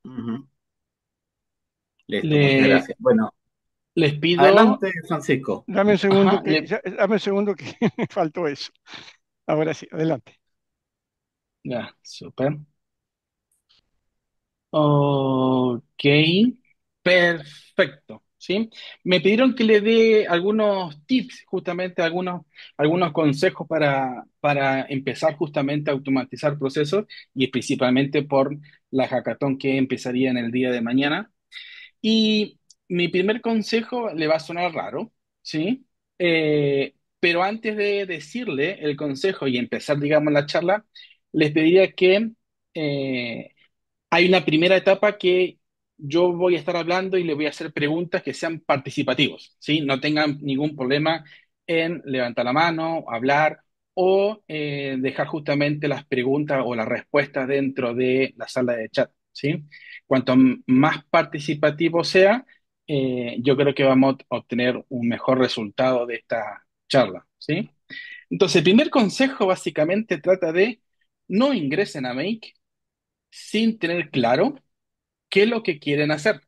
Ujú. Listo, muchas Le, gracias. Bueno, les pido, adelante, Francisco. Dame un segundo ajá, que, dame un segundo que me faltó eso. Ahora sí, adelante. ya, súper. Ok, perfecto, ¿sí? Me pidieron que le dé algunos tips, justamente algunos consejos para empezar justamente a automatizar procesos y principalmente por la hackathon que empezaría en el día de mañana. Y mi primer consejo le va a sonar raro, ¿sí? Pero antes de decirle el consejo y empezar, digamos, la charla, les pediría que eh, hay una primera etapa que yo voy a estar hablando y le voy a hacer preguntas que sean participativos, ¿sí? No tengan ningún problema en levantar la mano, hablar o dejar justamente las preguntas o las respuestas dentro de la sala de chat, ¿sí? Cuanto más participativo sea, yo creo que vamos a obtener un mejor resultado de esta charla, ¿sí? Entonces, el primer consejo básicamente trata de no ingresen a Make sin tener claro qué es lo que quieren hacer.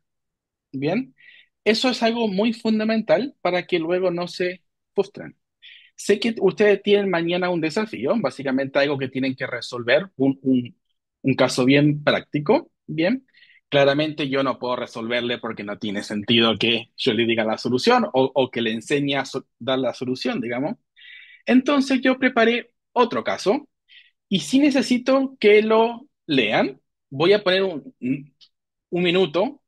Bien, eso es algo muy fundamental para que luego no se frustren. Sé que ustedes tienen mañana un desafío, básicamente algo que tienen que resolver, un caso bien práctico. Bien, claramente yo no puedo resolverle porque no tiene sentido que yo le diga la solución o que le enseñe a dar la solución, digamos. Entonces yo preparé otro caso y si necesito que lo lean, voy a poner un minuto,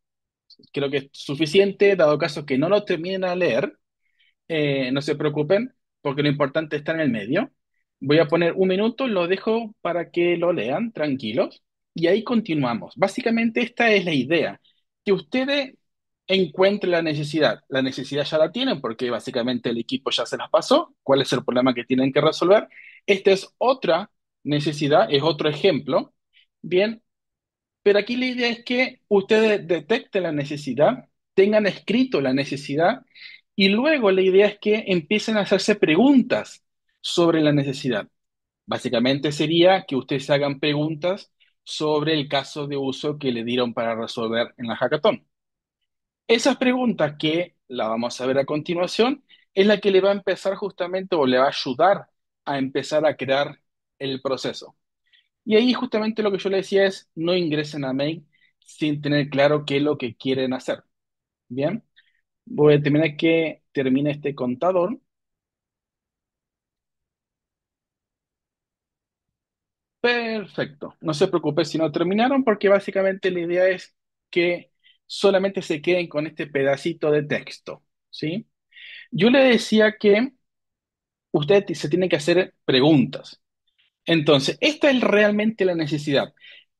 creo que es suficiente, dado caso que no lo terminen a leer, no se preocupen, porque lo importante está en el medio. Voy a poner un minuto, lo dejo para que lo lean, tranquilos, y ahí continuamos. Básicamente esta es la idea, que ustedes encuentren la necesidad. La necesidad ya la tienen porque básicamente el equipo ya se las pasó. ¿Cuál es el problema que tienen que resolver? Esta es otra necesidad, es otro ejemplo. Bien, pero aquí la idea es que ustedes detecten la necesidad, tengan escrito la necesidad y luego la idea es que empiecen a hacerse preguntas sobre la necesidad. Básicamente sería que ustedes se hagan preguntas sobre el caso de uso que le dieron para resolver en la hackathon. Esas preguntas que la vamos a ver a continuación es la que le va a empezar justamente o le va a ayudar a empezar a crear el proceso. Y ahí justamente lo que yo le decía es, no ingresen a Make sin tener claro qué es lo que quieren hacer. Bien, voy a terminar que termine este contador. Perfecto. No se preocupe si no terminaron, porque básicamente la idea es que solamente se queden con este pedacito de texto, ¿sí? Yo le decía que usted se tiene que hacer preguntas. Entonces, esta es realmente la necesidad.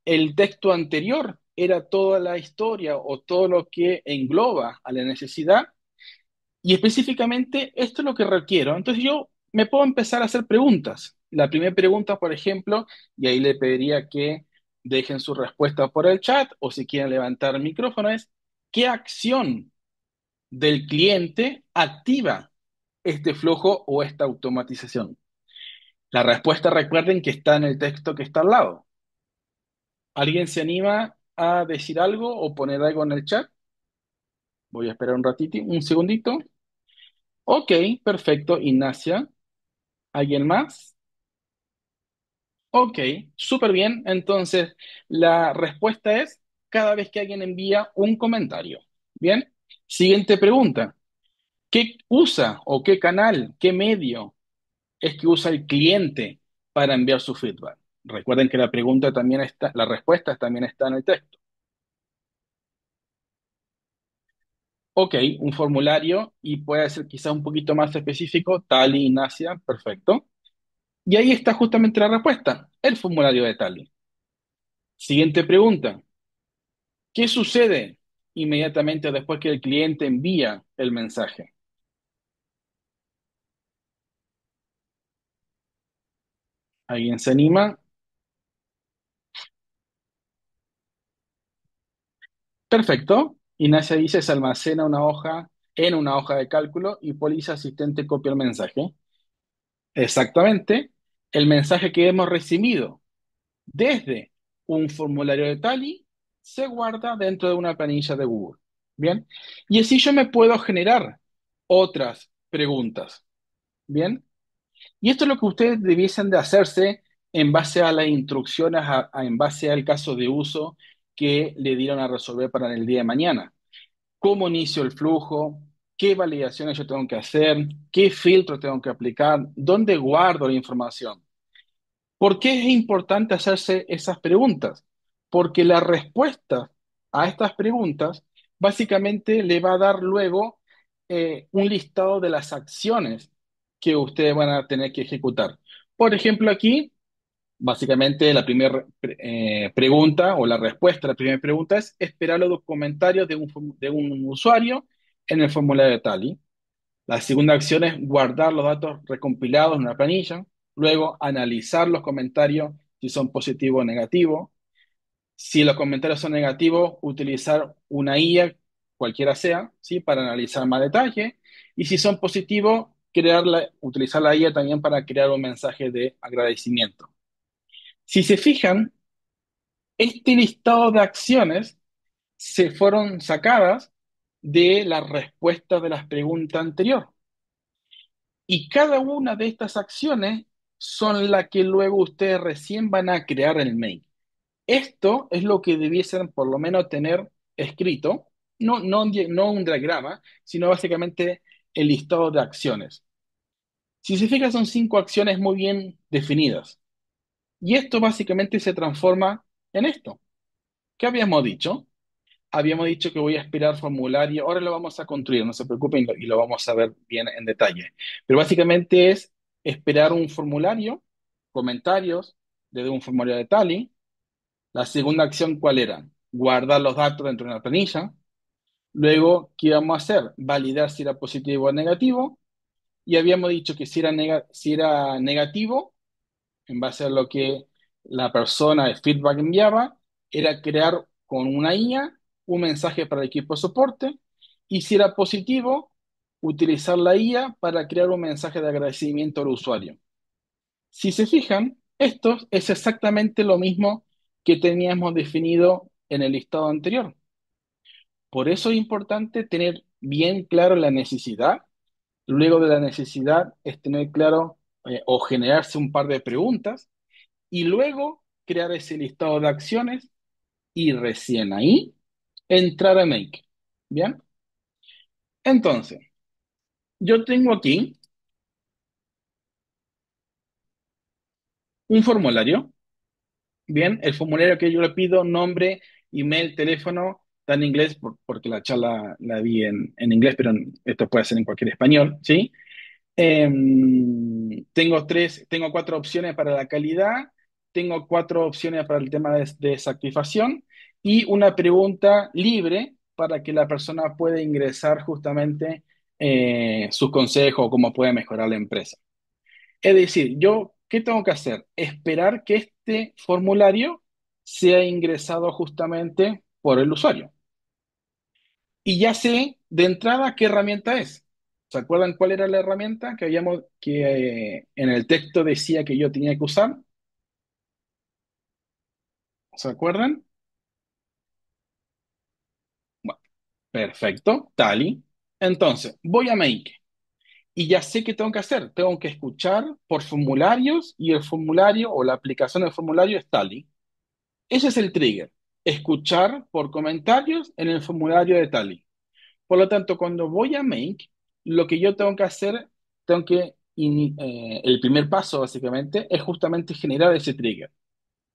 El texto anterior era toda la historia o todo lo que engloba a la necesidad y específicamente esto es lo que requiero. Entonces yo me puedo empezar a hacer preguntas. La primera pregunta, por ejemplo, y ahí le pediría que dejen su respuesta por el chat o si quieren levantar el micrófono, es ¿qué acción del cliente activa este flujo o esta automatización? La respuesta, recuerden que está en el texto que está al lado. ¿Alguien se anima a decir algo o poner algo en el chat? Voy a esperar un ratito, un segundito. Ok, perfecto, Ignacia. ¿Alguien más? Ok, súper bien. Entonces, la respuesta es cada vez que alguien envía un comentario. Bien. Siguiente pregunta. ¿Qué usa o qué canal, qué medio es que usa el cliente para enviar su feedback? Recuerden que la pregunta también está, la respuesta también está en el texto. Ok, un formulario y puede ser quizá un poquito más específico, Tali, Ignacia, perfecto. Y ahí está justamente la respuesta, el formulario de Tali. Siguiente pregunta. ¿Qué sucede inmediatamente después que el cliente envía el mensaje? ¿Alguien se anima? Perfecto. Ignacia dice, se almacena una hoja en una hoja de cálculo y Polis asistente copia el mensaje. Exactamente. El mensaje que hemos recibido desde un formulario de Tali se guarda dentro de una planilla de Google. Bien. Y así yo me puedo generar otras preguntas. Bien. Y esto es lo que ustedes debiesen de hacerse en base a las instrucciones, en base al caso de uso que le dieron a resolver para el día de mañana. ¿Cómo inicio el flujo? ¿Qué validaciones yo tengo que hacer? ¿Qué filtro tengo que aplicar? ¿Dónde guardo la información? ¿Por qué es importante hacerse esas preguntas? Porque la respuesta a estas preguntas básicamente le va a dar luego un listado de las acciones que ustedes van a tener que ejecutar. Por ejemplo, aquí, básicamente la primera pregunta o la respuesta a la primera pregunta es esperar los comentarios de un usuario en el formulario de Tally. La segunda acción es guardar los datos recompilados en una planilla, luego analizar los comentarios si son positivos o negativos. Si los comentarios son negativos, utilizar una IA, cualquiera sea, ¿sí? Para analizar más detalle. Y si son positivos, utilizar la IA también para crear un mensaje de agradecimiento. Si se fijan, este listado de acciones se fueron sacadas de la respuesta de las preguntas anteriores. Y cada una de estas acciones son las que luego ustedes recién van a crear en el mail. Esto es lo que debiesen por lo menos tener escrito, no un diagrama, sino básicamente el listado de acciones. Si se fijan, son 5 acciones muy bien definidas. Y esto básicamente se transforma en esto. ¿Qué habíamos dicho? Habíamos dicho que voy a esperar formulario. Ahora lo vamos a construir, no se preocupen y lo vamos a ver bien en detalle. Pero básicamente es esperar un formulario, comentarios desde un formulario de Tally. La segunda acción, ¿cuál era? Guardar los datos dentro de una planilla. Luego, ¿qué íbamos a hacer? Validar si era positivo o negativo. Y habíamos dicho que si era negativo, en base a lo que la persona de feedback enviaba, era crear con una IA un mensaje para el equipo de soporte y si era positivo, utilizar la IA para crear un mensaje de agradecimiento al usuario. Si se fijan, esto es exactamente lo mismo que teníamos definido en el listado anterior. Por eso es importante tener bien claro la necesidad. Luego de la necesidad es tener claro o generarse un par de preguntas y luego crear ese listado de acciones y recién ahí entrar a Make. ¿Bien? Entonces, yo tengo aquí un formulario. Bien, el formulario que yo le pido, nombre, email, teléfono, está en inglés porque la charla la vi en inglés, pero esto puede ser en cualquier español, ¿sí? Tengo 4 opciones para la calidad, tengo 4 opciones para el tema de desactivación y una pregunta libre para que la persona pueda ingresar justamente sus consejos o cómo puede mejorar la empresa. Es decir, yo, ¿qué tengo que hacer? Esperar que este formulario sea ingresado justamente por el usuario. Y ya sé de entrada qué herramienta es. ¿Se acuerdan cuál era la herramienta que en el texto decía que yo tenía que usar? ¿Se acuerdan? Bueno, perfecto, Tally. Entonces, voy a Make y ya sé qué tengo que hacer. Tengo que escuchar por formularios y el formulario o la aplicación del formulario es Tally. Ese es el trigger. Escuchar por comentarios en el formulario de Tally. Por lo tanto, cuando voy a Make, lo que yo tengo que hacer, el primer paso básicamente es justamente generar ese trigger.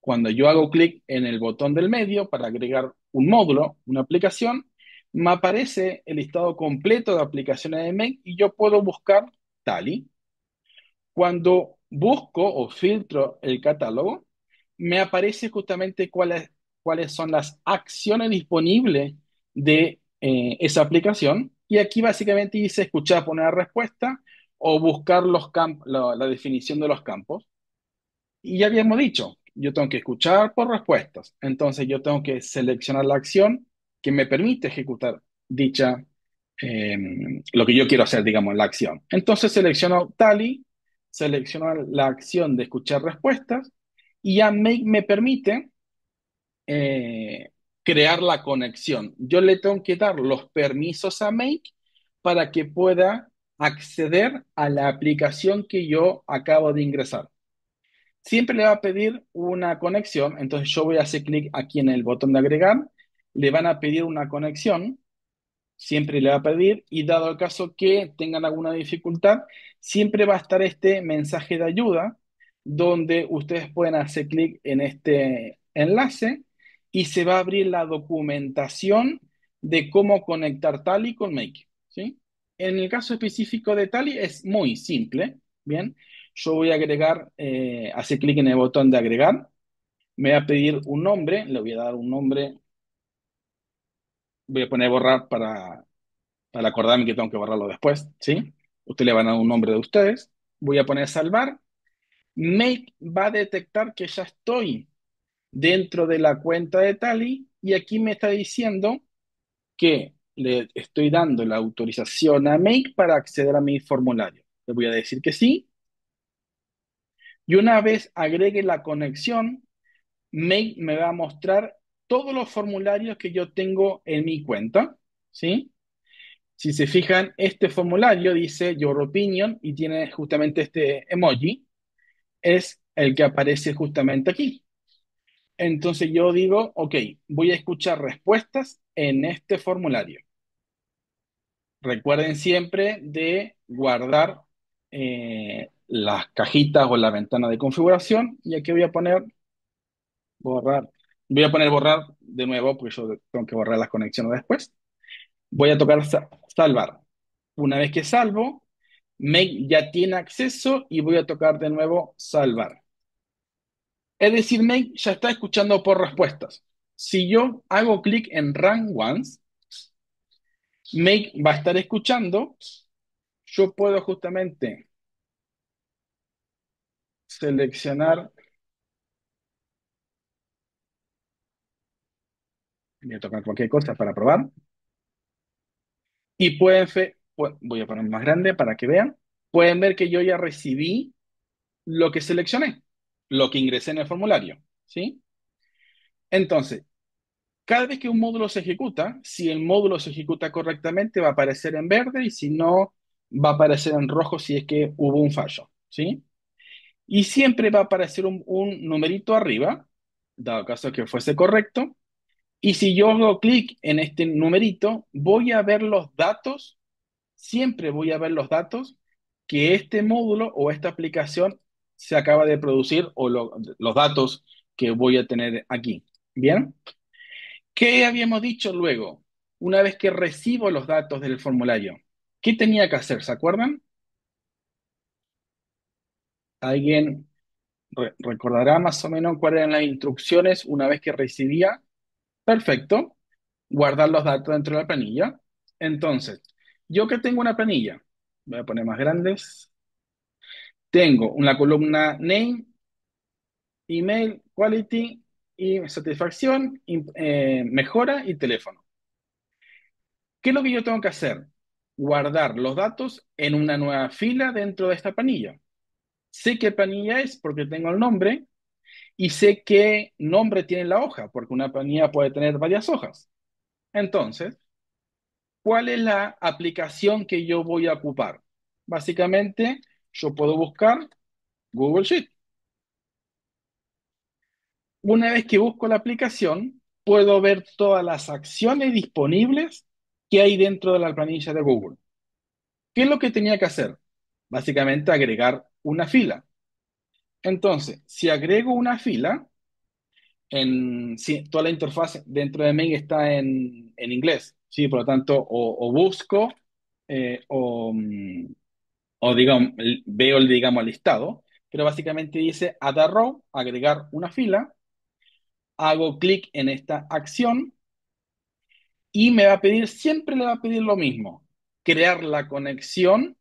Cuando yo hago clic en el botón del medio para agregar un módulo, una aplicación, me aparece el listado completo de aplicaciones de Make y yo puedo buscar Tally. Cuando busco o filtro el catálogo, me aparece justamente cuáles son las acciones disponibles de esa aplicación. Y aquí básicamente dice escuchar, poner la respuesta o buscar la definición de los campos. Y ya habíamos dicho, yo tengo que escuchar por respuestas. Entonces yo tengo que seleccionar la acción que me permite ejecutar dicha, eh, lo que yo quiero hacer, digamos, la acción. Entonces selecciono Tally, selecciono la acción de escuchar respuestas y ya me permite crear la conexión. Yo le tengo que dar los permisos a Make para que pueda acceder a la aplicación que yo acabo de ingresar. Siempre le va a pedir una conexión, entonces yo voy a hacer clic aquí en el botón de agregar, le van a pedir una conexión, siempre le va a pedir, y dado el caso que tengan alguna dificultad, siempre va a estar este mensaje de ayuda donde ustedes pueden hacer clic en este enlace y se va a abrir la documentación de cómo conectar Tally con Make, ¿sí? En el caso específico de Tally es muy simple, ¿bien? Yo voy a agregar, hacer clic en el botón de agregar, me va a pedir un nombre, le voy a dar un nombre, voy a poner borrar para acordarme que tengo que borrarlo después, ¿sí? Usted le van a dar un nombre de ustedes. Voy a poner salvar. Make va a detectar que ya estoy dentro de la cuenta de Tally y aquí me está diciendo que le estoy dando la autorización a Make para acceder a mi formulario. Le voy a decir que sí. Y una vez agregue la conexión, Make me va a mostrar todos los formularios que yo tengo en mi cuenta, ¿sí? Si se fijan, este formulario dice Your Opinion y tiene justamente este emoji, es el que aparece justamente aquí. Entonces yo digo, ok, voy a escuchar respuestas en este formulario. Recuerden siempre de guardar las cajitas o la ventana de configuración y aquí voy a poner borrar. Voy a poner borrar de nuevo porque yo tengo que borrar las conexiones después. Voy a tocar salvar. Una vez que salvo, Make ya tiene acceso y voy a tocar de nuevo salvar. Es decir, Make ya está escuchando por respuestas. Si yo hago clic en Run Once, Make va a estar escuchando. Yo puedo justamente seleccionar, voy a tocar cualquier cosa para probar. Y voy a poner más grande para que vean. Pueden ver que yo ya recibí lo que seleccioné, lo que ingresé en el formulario, ¿sí? Entonces, cada vez que un módulo se ejecuta, si el módulo se ejecuta correctamente, va a aparecer en verde y si no, va a aparecer en rojo si es que hubo un fallo, ¿sí? Y siempre va a aparecer un numerito arriba, dado caso que fuese correcto. Y si yo hago clic en este numerito, voy a ver los datos, siempre voy a ver los datos que este módulo o esta aplicación se acaba de producir o los datos que voy a tener aquí. ¿Bien? ¿Qué habíamos dicho luego? Una vez que recibo los datos del formulario, ¿qué tenía que hacer? ¿Se acuerdan? ¿Alguien recordará más o menos cuáles eran las instrucciones una vez que recibía? Perfecto. Guardar los datos dentro de la planilla. Entonces, yo que tengo una planilla, voy a poner más grandes. Tengo una columna name, email, quality y satisfacción, mejora y teléfono. ¿Qué es lo que yo tengo que hacer? Guardar los datos en una nueva fila dentro de esta planilla. Sé qué planilla es porque tengo el nombre y sé qué nombre tiene la hoja, porque una planilla puede tener varias hojas. Entonces, ¿cuál es la aplicación que yo voy a ocupar? Básicamente, yo puedo buscar Google Sheet. Una vez que busco la aplicación, puedo ver todas las acciones disponibles que hay dentro de la planilla de Google. ¿Qué es lo que tenía que hacer? Básicamente agregar una fila. Entonces, si agrego una fila, sí, toda la interfaz dentro de Mail está en inglés, ¿sí? Por lo tanto, o busco o digamos, veo el, digamos, listado, pero básicamente dice add a row, agregar una fila, hago clic en esta acción y me va a pedir, siempre le va a pedir lo mismo, crear la conexión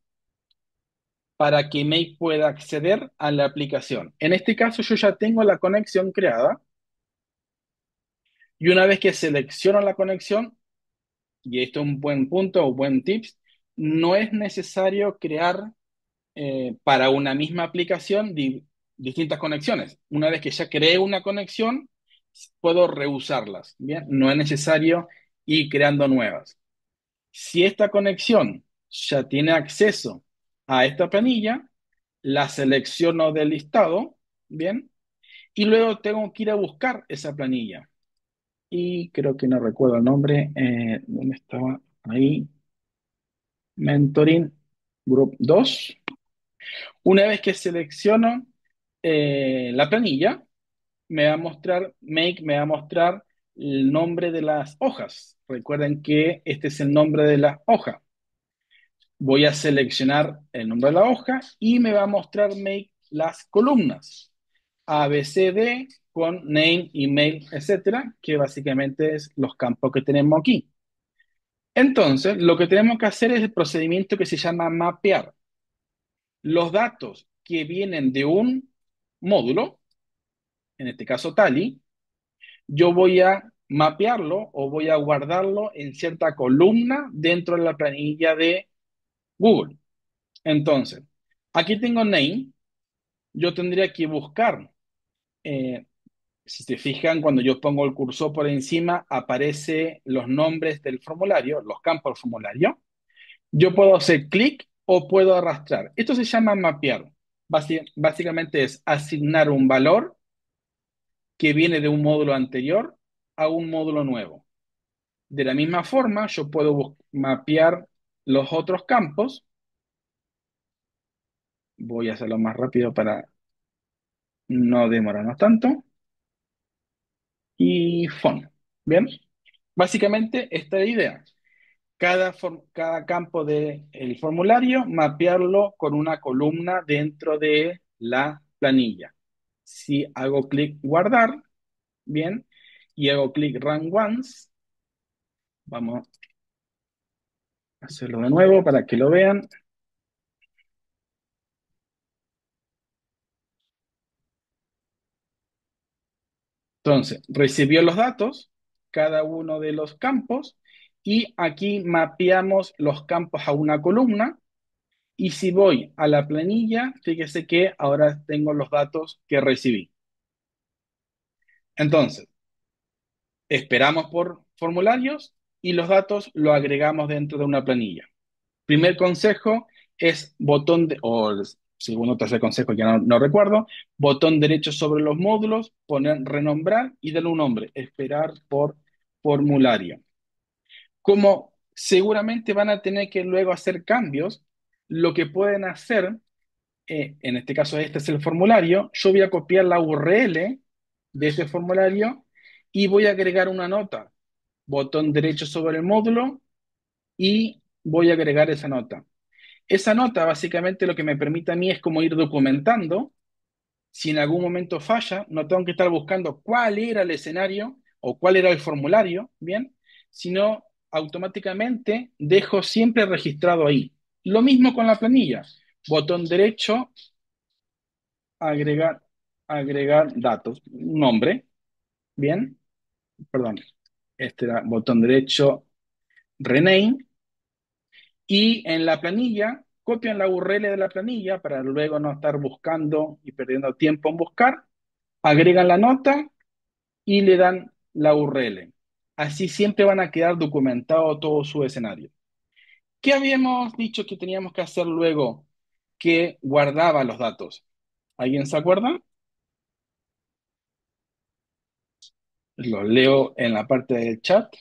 para que Make pueda acceder a la aplicación. En este caso yo ya tengo la conexión creada y una vez que selecciono la conexión, y esto es un buen punto o buen tips, no es necesario crear para una misma aplicación distintas conexiones. Una vez que ya creé una conexión, puedo reusarlas, ¿bien? No es necesario ir creando nuevas. Si esta conexión ya tiene acceso a esta planilla, la selecciono del listado, ¿bien? Y luego tengo que ir a buscar esa planilla. Y creo que no recuerdo el nombre. ¿Dónde estaba? Ahí. Mentoring Group 2. Una vez que selecciono la planilla, me va a mostrar el nombre de las hojas. Recuerden que este es el nombre de la hoja. Voy a seleccionar el nombre de la hoja y me va a mostrar Make las columnas. A, B, C, D con name, email, etcétera, que básicamente es los campos que tenemos aquí. Entonces, lo que tenemos que hacer es el procedimiento que se llama mapear. Los datos que vienen de un módulo, en este caso Tally, yo voy a mapearlo o voy a guardarlo en cierta columna dentro de la planilla de Google. Entonces, aquí tengo name, yo tendría que buscar, eh, si se fijan, cuando yo pongo el cursor por encima, aparece los nombres del formulario, los campos del formulario. Yo puedo hacer clic o puedo arrastrar. Esto se llama mapear. Básicamente es asignar un valor que viene de un módulo anterior a un módulo nuevo. De la misma forma, yo puedo mapear los otros campos. Voy a hacerlo más rápido para no demorarnos tanto. Y font. Bien. Básicamente, esta es la idea. Cada campo del formulario, mapearlo con una columna dentro de la planilla. Si hago clic guardar, bien, y hago clic run once, vamos a hacerlo de nuevo para que lo vean. Entonces, recibió los datos, cada uno de los campos, y aquí mapeamos los campos a una columna. Y si voy a la planilla, fíjese que ahora tengo los datos que recibí. Entonces, esperamos por formularios y los datos los agregamos dentro de una planilla. Primer consejo es botón de, o el segundo o tercer consejo, ya no recuerdo, botón derecho sobre los módulos, poner renombrar y darle un nombre, esperar por formulario. Como seguramente van a tener que luego hacer cambios, lo que pueden hacer, en este caso este es el formulario, yo voy a copiar la URL de ese formulario y voy a agregar una nota. Botón derecho sobre el módulo y voy a agregar esa nota. Esa nota básicamente lo que me permite a mí es como ir documentando. Si en algún momento falla, no tengo que estar buscando cuál era el escenario o cuál era el formulario, ¿bien? Sino automáticamente dejo siempre registrado ahí. Lo mismo con la planilla. Botón derecho, agregar, agregar datos, nombre, ¿bien? Perdón, este era botón derecho, rename, y en la planilla copian la URL de la planilla para luego no estar buscando y perdiendo tiempo en buscar, agregan la nota y le dan la URL. Así siempre van a quedar documentado todo su escenario. ¿Qué habíamos dicho que teníamos que hacer luego que guardaba los datos? ¿Alguien se acuerda? Los leo en la parte del chat.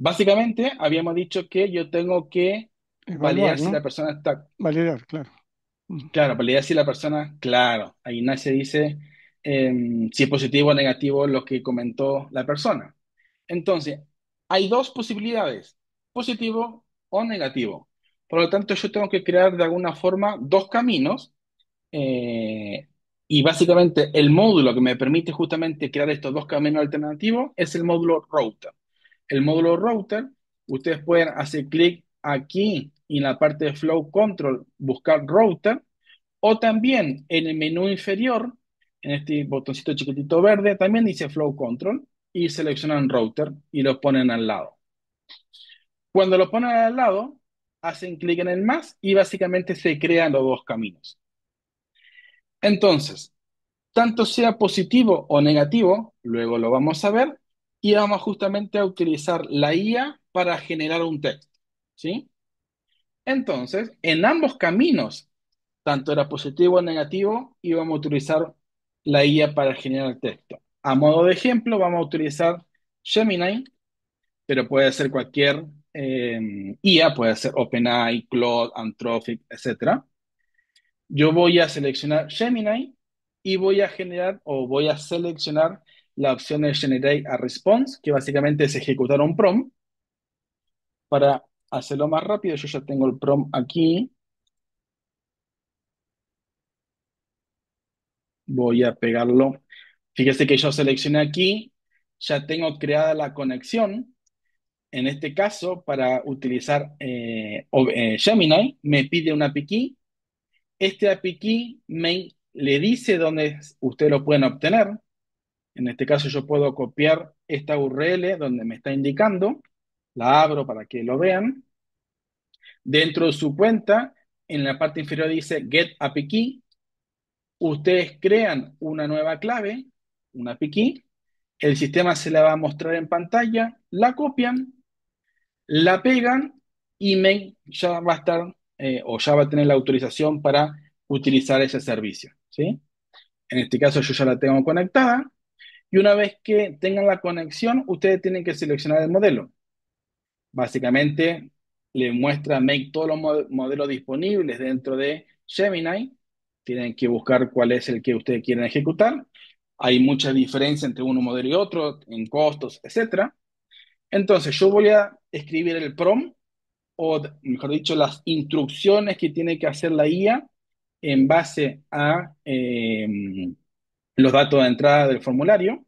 Básicamente, habíamos dicho que yo tengo que validar Evaluar, si ¿no? la persona está. Validar, claro. Mm. Claro, validar si la persona, claro, ahí Ignacia dice si es positivo o negativo lo que comentó la persona. Entonces, hay dos posibilidades, positivo o negativo. Por lo tanto, yo tengo que crear de alguna forma dos caminos eh, y básicamente el módulo que me permite justamente crear estos dos caminos alternativos es el módulo router. El módulo router, ustedes pueden hacer clic aquí y en la parte de Flow Control, buscar router, o también en el menú inferior, en este botoncito chiquitito verde, también dice Flow Control y seleccionan router y lo ponen al lado. Cuando lo ponen al lado, hacen clic en el más y básicamente se crean los dos caminos. Entonces, tanto sea positivo o negativo, luego lo vamos a ver, y vamos justamente a utilizar la IA para generar un texto, ¿sí? Entonces, en ambos caminos, tanto era positivo o negativo, íbamos a utilizar la IA para generar texto. A modo de ejemplo, vamos a utilizar Gemini, pero puede ser cualquier IA, puede ser OpenAI, Claude, Anthropic, etcétera. Yo voy a seleccionar Gemini y voy a generar o voy a seleccionar la opción de Generate a Response, que básicamente es ejecutar un prompt. Para hacerlo más rápido, yo ya tengo el prompt aquí. Voy a pegarlo. Fíjese que yo seleccioné aquí, ya tengo creada la conexión. En este caso, para utilizar Gemini, me pide una API key. Este API key le dice dónde ustedes lo pueden obtener. En este caso yo puedo copiar esta URL donde me está indicando, la abro para que lo vean. Dentro de su cuenta, en la parte inferior dice Get API Key. Ustedes crean una nueva clave, una API Key. El sistema se la va a mostrar en pantalla, la copian, la pegan y Mail ya va a estar o ya va a tener la autorización para utilizar ese servicio, ¿sí? En este caso yo ya la tengo conectada. Y una vez que tengan la conexión, ustedes tienen que seleccionar el modelo. Básicamente, le muestra Make todos los modelos disponibles dentro de Gemini. Tienen que buscar cuál es el que ustedes quieren ejecutar. Hay mucha diferencia entre uno modelo y otro en costos, etcétera. Entonces, yo voy a escribir el prompt, o mejor dicho, las instrucciones que tiene que hacer la IA en base a los datos de entrada del formulario.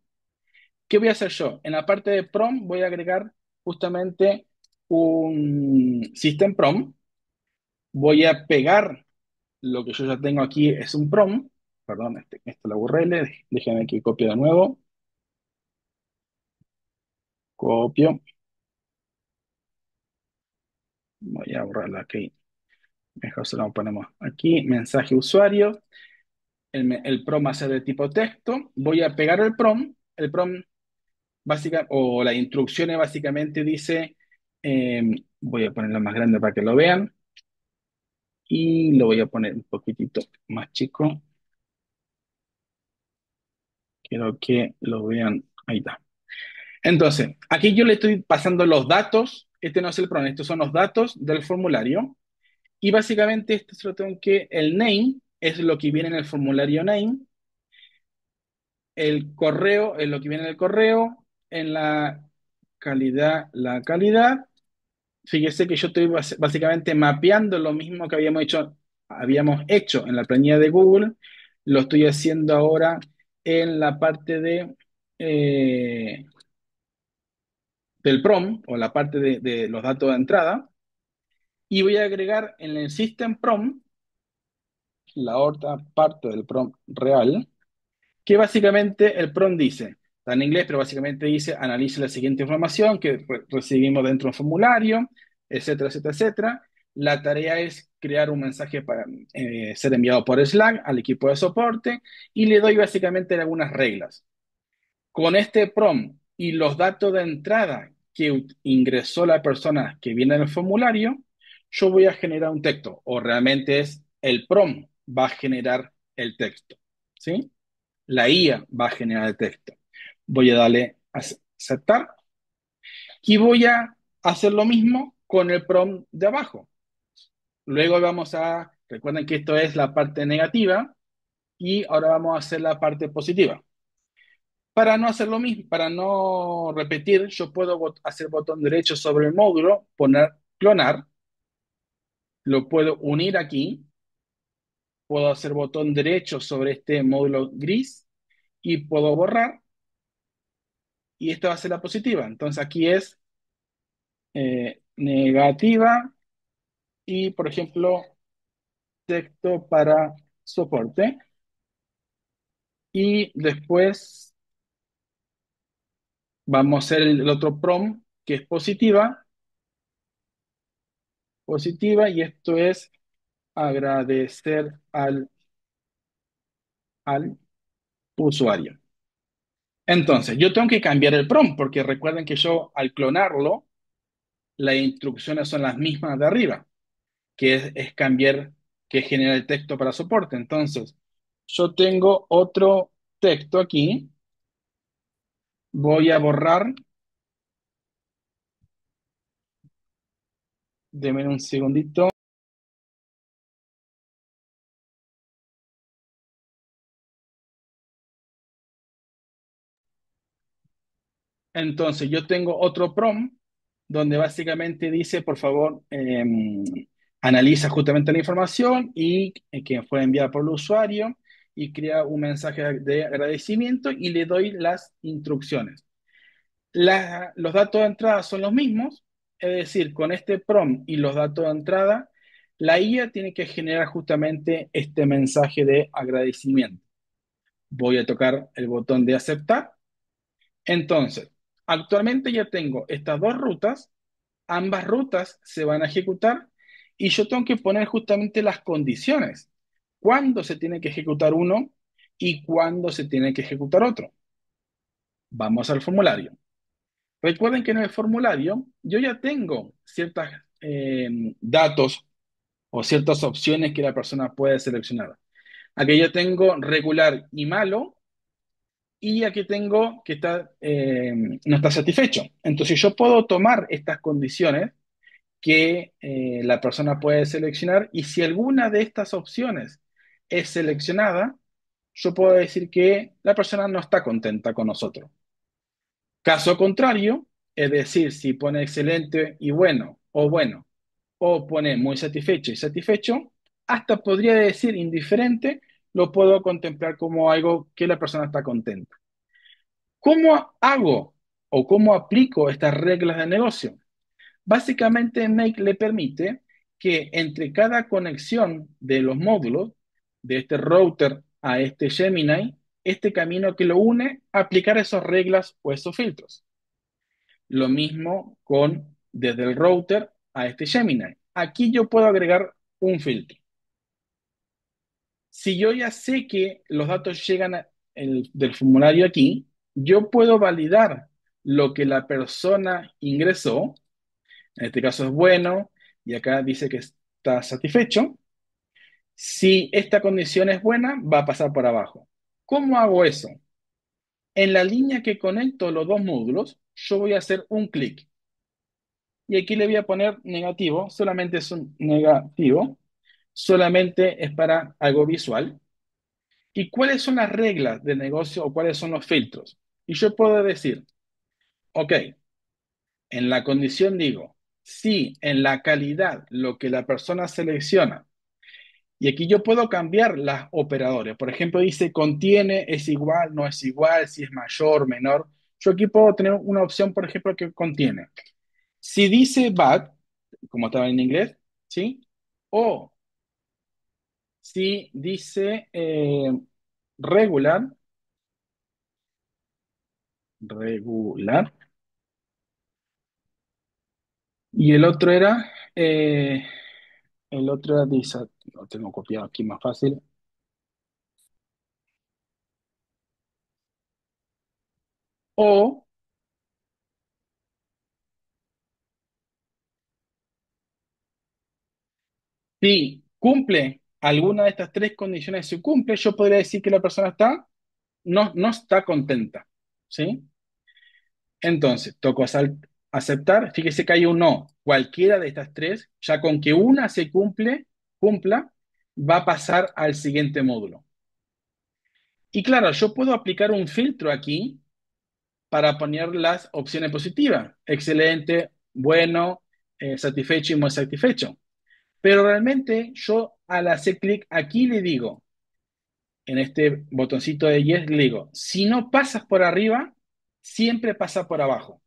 ¿Qué voy a hacer yo? En la parte de prompt voy a agregar justamente un system prompt. Voy a pegar lo que yo ya tengo aquí, es un prompt. Perdón, esta es la URL. Déjenme que copie de nuevo. Copio. Voy a borrarla aquí. Mejor se lo ponemos aquí. Mensaje usuario. El prompt va a ser de tipo texto. Voy a pegar el prompt. El prompt básica, o las instrucciones básicamente dice, voy a ponerlo más grande para que lo vean. Y lo voy a poner un poquitito más chico. Quiero que lo vean. Ahí está. Entonces, aquí yo le estoy pasando los datos. Este no es el prompt, estos son los datos del formulario. Y básicamente esto se lo tengo que, el name es lo que viene en el formulario name. El correo es lo que viene en el correo. En la calidad. Fíjese que yo estoy básicamente mapeando lo mismo que habíamos hecho en la planilla de Google, lo estoy haciendo ahora en la parte eh, del prompt o la parte de los datos de entrada y voy a agregar en el system prompt la otra parte del prompt real que básicamente el prompt dice, está en inglés, pero básicamente dice, analice la siguiente información que recibimos dentro del formulario, etcétera, etcétera, etcétera. La tarea es crear un mensaje para ser enviado por Slack al equipo de soporte y le doy básicamente algunas reglas. Con este prompt y los datos de entrada que ingresó la persona que viene en el formulario, yo voy a generar un texto, o realmente es el prompt va a generar el texto, ¿sí? La IA va a generar el texto. Voy a darle a aceptar y voy a hacer lo mismo con el prompt de abajo. Luego recuerden que esto es la parte negativa y ahora vamos a hacer la parte positiva. Para no hacer lo mismo, para no repetir, yo puedo hacer botón derecho sobre el módulo, poner clonar, lo puedo unir aquí, puedo hacer botón derecho sobre este módulo gris y puedo borrar y esta va a ser la positiva. Entonces aquí es negativa y, por ejemplo, texto para soporte. Y después vamos a hacer el otro prompt que es positiva, y esto es agradecer al usuario. Entonces, yo tengo que cambiar el prompt, porque recuerden que yo al clonarlo, las instrucciones son las mismas de arriba, que es cambiar, que genera el texto para soporte. Entonces, yo tengo otro texto aquí, voy a borrar, denme un segundito. Entonces, yo tengo otro prompt donde básicamente dice, por favor, analiza justamente la información y que fue enviada por el usuario y crea un mensaje de agradecimiento y le doy las instrucciones. Los datos de entrada son los mismos, es decir, con este prompt y los datos de entrada, la IA tiene que generar justamente este mensaje de agradecimiento. Voy a tocar el botón de aceptar. Entonces, actualmente ya tengo estas dos rutas, ambas rutas se van a ejecutar y yo tengo que poner justamente las condiciones, cuándo se tiene que ejecutar uno y cuándo se tiene que ejecutar otro. Vamos al formulario. Recuerden que en el formulario yo ya tengo ciertos datos o ciertas opciones que la persona puede seleccionar. Aquí yo tengo regular y malo, y aquí tengo que no está satisfecho. Entonces yo puedo tomar estas condiciones que la persona puede seleccionar y si alguna de estas opciones es seleccionada, yo puedo decir que la persona no está contenta con nosotros. Caso contrario, es decir, si pone excelente y bueno, o pone muy satisfecho y satisfecho, hasta podría decir indiferente, lo puedo contemplar como algo que la persona está contenta. ¿Cómo hago o cómo aplico estas reglas de negocio? Básicamente, Make le permite que entre cada conexión de los módulos, de este router a este Gemini, este camino que lo une, aplicar esas reglas o esos filtros. Lo mismo con desde el router a este Gemini. Aquí yo puedo agregar un filtro. Si yo ya sé que los datos llegan del formulario aquí, yo puedo validar lo que la persona ingresó, en este caso es bueno, y acá dice que está satisfecho. Si esta condición es buena, va a pasar por abajo. ¿Cómo hago eso? En la línea que conecto los dos módulos, yo voy a hacer un clic. Y aquí le voy a poner negativo, solamente es un negativo, solamente es para algo visual. ¿Y cuáles son las reglas de negocio o cuáles son los filtros? Y yo puedo decir, ok, en la condición digo, si en la calidad lo que la persona selecciona, y aquí yo puedo cambiar las operadores, por ejemplo, dice contiene, es igual, no es igual, si es mayor, menor. Yo aquí puedo tener una opción, por ejemplo, que contiene. Si dice bad, como estaba en inglés, ¿sí? O si dice regular, regular, y el otro era dice, lo tengo copiado aquí más fácil. O si cumple alguna de estas tres condiciones, si cumple, yo podría decir que la persona no está contenta, ¿sí? Entonces, toco aceptar, fíjese que hay un no, cualquiera de estas tres, ya con que una cumpla, va a pasar al siguiente módulo. Y claro, yo puedo aplicar un filtro aquí para poner las opciones positivas, excelente, bueno, satisfecho y muy satisfecho. Pero realmente yo al hacer clic aquí le digo, en este botoncito de yes, le digo, si no pasas por arriba, siempre pasa por abajo.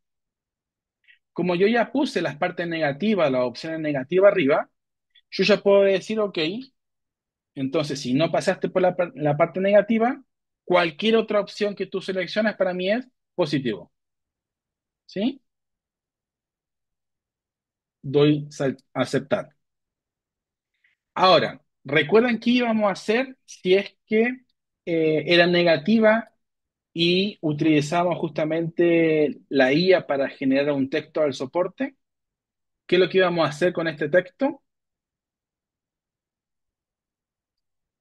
Como yo ya puse las partes negativas, las opciones negativas arriba, yo ya puedo decir, ok, entonces si no pasaste por la parte negativa, cualquier otra opción que tú selecciones para mí es positivo. ¿Sí? Doy aceptar. Ahora, recuerden qué íbamos a hacer si es que era negativa y utilizamos justamente la IA para generar un texto al soporte. ¿Qué es lo que íbamos a hacer con este texto?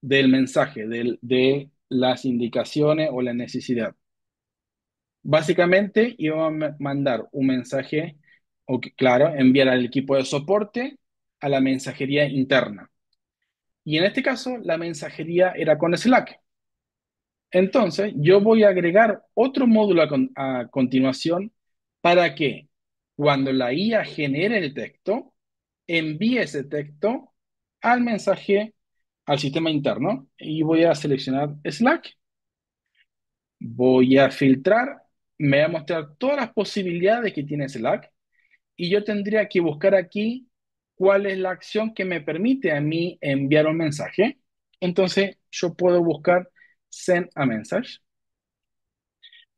Del mensaje, de las indicaciones o la necesidad. Básicamente íbamos a mandar un mensaje, o claro, enviar al equipo de soporte a la mensajería interna. Y en este caso, la mensajería era con Slack. Entonces, yo voy a agregar otro módulo a continuación para que cuando la IA genere el texto, envíe ese texto al mensaje, al sistema interno. Y voy a seleccionar Slack, voy a filtrar, me va a mostrar todas las posibilidades que tiene Slack y yo tendría que buscar aquí cuál es la acción que me permite a mí enviar un mensaje. Entonces, yo puedo buscar Send a Message.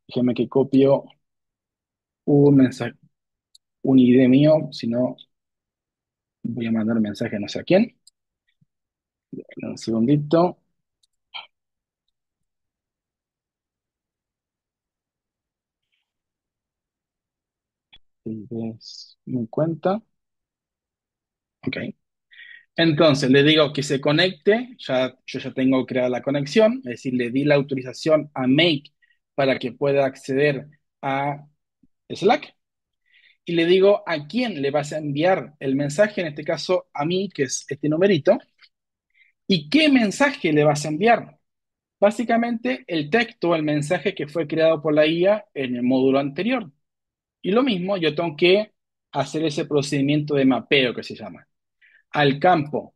Déjeme que copio un mensaje, un ID mío, si no voy a mandar un mensaje no sé a quién. Un segundito. Es mi cuenta. Ok. Entonces le digo que se conecte, yo ya tengo creada la conexión, es decir, le di la autorización a Make para que pueda acceder a Slack y le digo a quién le vas a enviar el mensaje, en este caso a mí, que es este numerito, y qué mensaje le vas a enviar. Básicamente el texto, el mensaje que fue creado por la IA en el módulo anterior. Y lo mismo, yo tengo que hacer ese procedimiento de mapeo que se llama. Al campo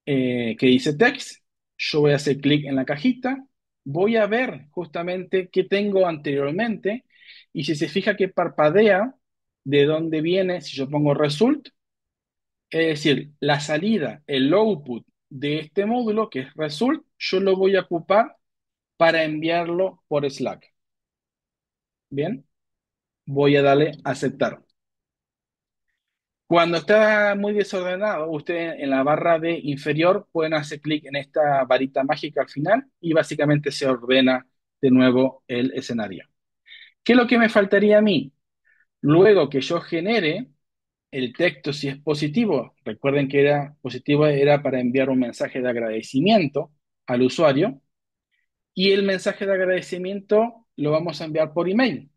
que dice text, yo voy a hacer clic en la cajita, voy a ver justamente qué tengo anteriormente y si se fija que parpadea de dónde viene, si yo pongo result, es decir, la salida, el output de este módulo que es result, yo lo voy a ocupar para enviarlo por Slack. Bien, voy a darle a aceptar. Cuando está muy desordenado, ustedes en la barra de inferior pueden hacer clic en esta varita mágica al final y básicamente se ordena de nuevo el escenario. ¿Qué es lo que me faltaría a mí? Luego que yo genere el texto, si es positivo, recuerden que era positivo, era para enviar un mensaje de agradecimiento al usuario y el mensaje de agradecimiento lo vamos a enviar por email.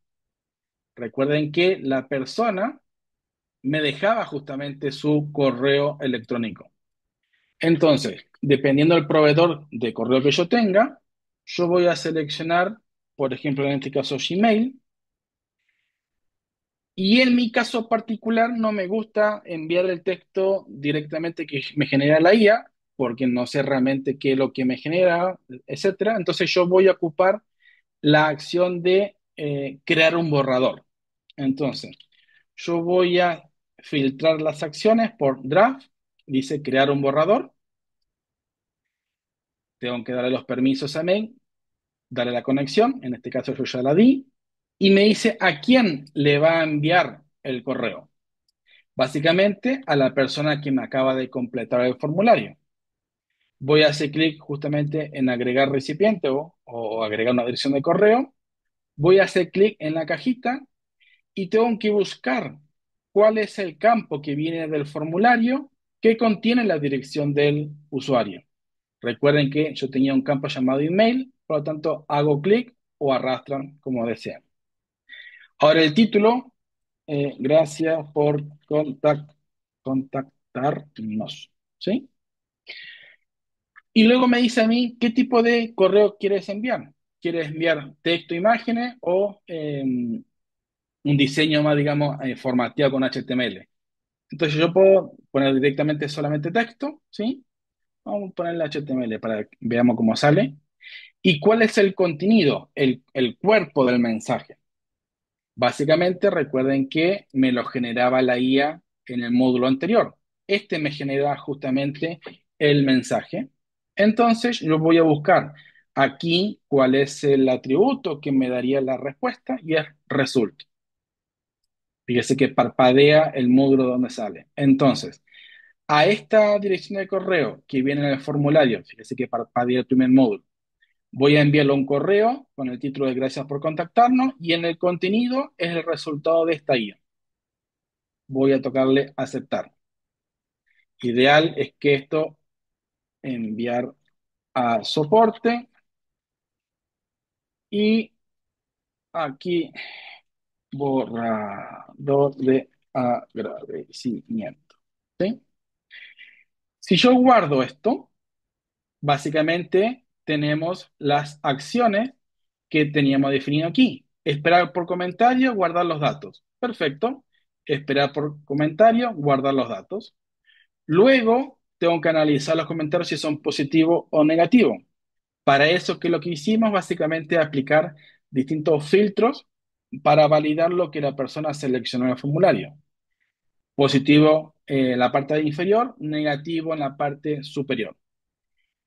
Recuerden que la persona me dejaba justamente su correo electrónico. Entonces, dependiendo del proveedor de correo que yo tenga, yo voy a seleccionar, por ejemplo, en este caso Gmail, y en mi caso particular no me gusta enviar el texto directamente que me genera la IA, porque no sé realmente qué es lo que me genera, etcétera. Entonces yo voy a ocupar la acción de crear un borrador. Entonces, yo voy a filtrar las acciones por draft, dice crear un borrador, tengo que darle los permisos a mail, darle la conexión, en este caso yo ya la di, y me dice a quién le va a enviar el correo. Básicamente a la persona que me acaba de completar el formulario. Voy a hacer clic justamente en agregar recipiente o agregar una dirección de correo. Voy a hacer clic en la cajita y tengo que buscar cuál es el campo que viene del formulario que contiene la dirección del usuario. Recuerden que yo tenía un campo llamado email, por lo tanto hago clic o arrastran como desean. Ahora el título, gracias por contactarnos, ¿sí? Y luego me dice a mí qué tipo de correo quieres enviar. ¿Quieres enviar texto, imágenes o un diseño más, digamos, formateado con HTML? Entonces yo puedo poner directamente solamente texto, ¿sí? Vamos a ponerle HTML para que veamos cómo sale. ¿Y cuál es el contenido, el cuerpo del mensaje? Básicamente recuerden que me lo generaba la IA en el módulo anterior. Este me genera justamente el mensaje. Entonces yo voy a buscar aquí cuál es el atributo que me daría la respuesta y es result. Fíjese que parpadea el módulo donde sale. Entonces, a esta dirección de correo que viene en el formulario, fíjese que parpadea el primer módulo. Voy a enviarle un correo con el título de gracias por contactarnos y en el contenido es el resultado de esta guía. Voy a tocarle aceptar. Ideal es que esto enviar a soporte y aquí borrador de agradecimiento. ¿Sí? Si yo guardo esto, básicamente tenemos las acciones que teníamos definido aquí. Esperar por comentario, guardar los datos. Perfecto. Esperar por comentario, guardar los datos. Luego tengo que analizar los comentarios si son positivos o negativos. Para eso, ¿qué es lo que hicimos? Básicamente aplicar distintos filtros para validar lo que la persona seleccionó en el formulario. Positivo en la parte inferior, negativo en la parte superior.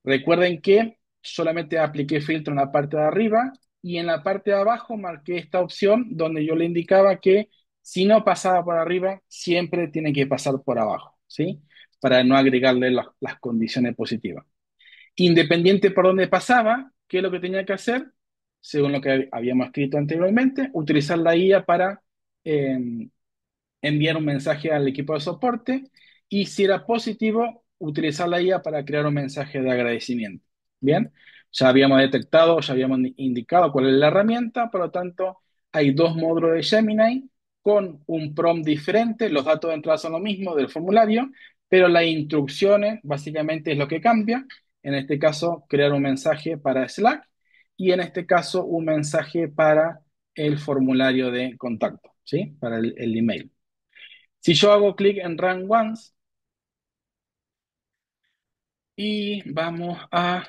Recuerden que solamente apliqué filtro en la parte de arriba y en la parte de abajo marqué esta opción donde yo le indicaba que si no pasaba por arriba, siempre tiene que pasar por abajo, ¿sí? Para no agregarle las condiciones positivas. Independiente por dónde pasaba, ¿qué es lo que tenía que hacer? Según lo que habíamos escrito anteriormente, utilizar la IA para eh, enviar un mensaje al equipo de soporte y si era positivo, utilizar la IA para crear un mensaje de agradecimiento. Bien, ya habíamos detectado, ya habíamos indicado cuál es la herramienta, por lo tanto, hay dos módulos de Gemini con un prompt diferente, los datos de entrada son los mismos del formulario, pero las instrucciones básicamente es lo que cambia. En este caso, crear un mensaje para Slack y en este caso, un mensaje para el formulario de contacto, ¿sí? Para el email. Si yo hago clic en Run Once y vamos a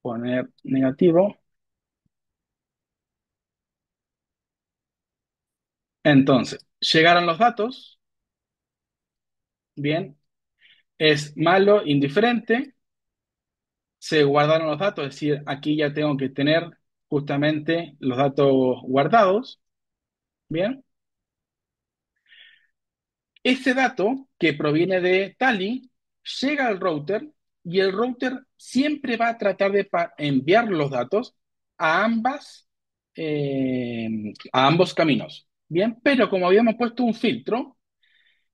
poner negativo, entonces llegaron los datos, bien, es malo, indiferente, se guardaron los datos, es decir, aquí ya tengo que tener justamente los datos guardados, bien. Ese dato que proviene de Tally llega al router y el router siempre va a tratar de enviar los datos a a ambos caminos. Bien, pero como habíamos puesto un filtro,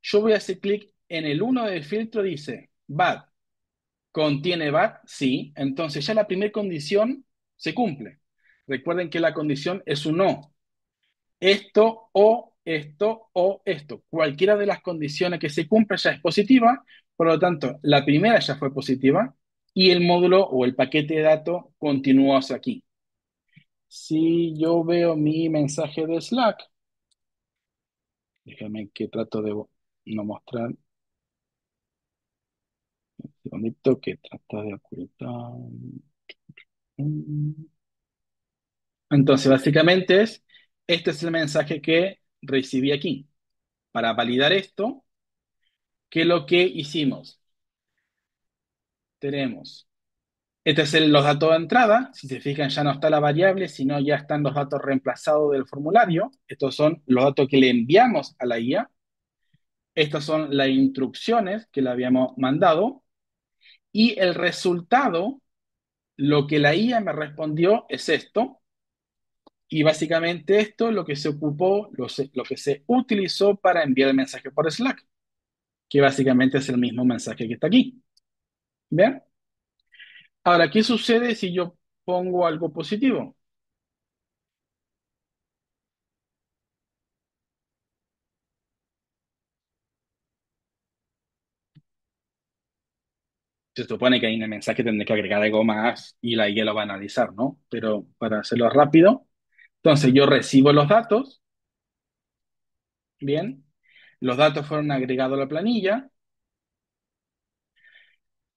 yo voy a hacer clic en el uno del filtro, dice bad. ¿Contiene bad? Sí. Entonces ya la primera condición se cumple. Recuerden que la condición es un no. Esto o esto o esto. Cualquiera de las condiciones que se cumpla ya es positiva, por lo tanto, la primera ya fue positiva y el módulo o el paquete de datos continuó hacia aquí. Si yo veo mi mensaje de Slack, déjame que trato de no mostrar, un segundito que trata de ocultar. Entonces, básicamente este es el mensaje que recibí aquí. Para validar esto, ¿qué es lo que hicimos? Tenemos, este es los datos de entrada. Si se fijan, ya no está la variable, sino ya están los datos reemplazados del formulario. Estos son los datos que le enviamos a la IA. Estas son las instrucciones que le habíamos mandado. Y el resultado, lo que la IA me respondió es esto. Y básicamente esto es lo que se ocupó, lo que se utilizó para enviar el mensaje por Slack, que básicamente es el mismo mensaje que está aquí. ¿Ven? Ahora, ¿qué sucede si yo pongo algo positivo? Se supone que ahí en el mensaje tendré que agregar algo más y la IA lo va a analizar, ¿no? Pero para hacerlo rápido, entonces yo recibo los datos, bien, los datos fueron agregados a la planilla,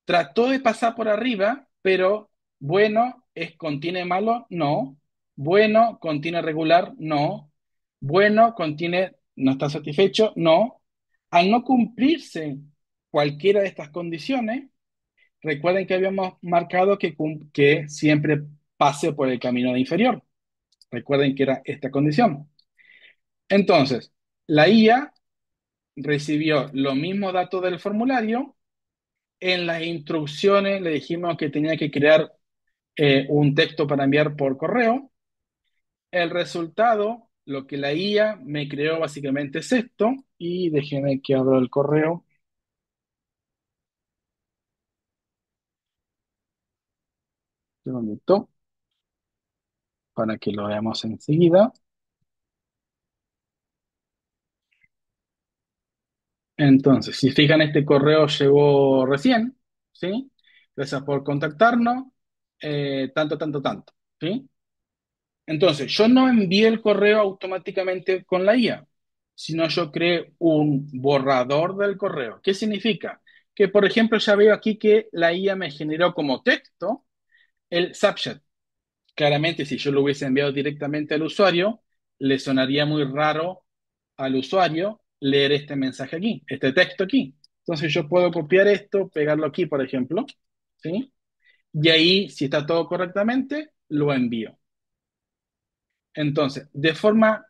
trató de pasar por arriba, pero bueno, contiene malo, no, bueno, contiene regular, no, bueno, contiene, no está satisfecho, no. Al no cumplirse cualquiera de estas condiciones, recuerden que habíamos marcado que siempre pase por el camino de inferior. Recuerden que era esta condición. Entonces, la IA recibió los mismos datos del formulario, en las instrucciones le dijimos que tenía que crear un texto para enviar por correo. El resultado, lo que la IA me creó básicamente es esto, y déjenme que abra el correo. Un momento, para que lo veamos enseguida. Entonces, si fijan, este correo llegó recién, ¿sí? Gracias por contactarnos, tanto, tanto, tanto, ¿sí? Entonces, yo no envié el correo automáticamente con la IA, sino yo creé un borrador del correo. ¿Qué significa? Que, por ejemplo, ya veo aquí que la IA me generó como texto el subject. Claramente, si yo lo hubiese enviado directamente al usuario, le sonaría muy raro al usuario leer este mensaje aquí, este texto aquí. Entonces yo puedo copiar esto, pegarlo aquí, por ejemplo, ¿sí? Y ahí, si está todo correctamente, lo envío. Entonces, de forma,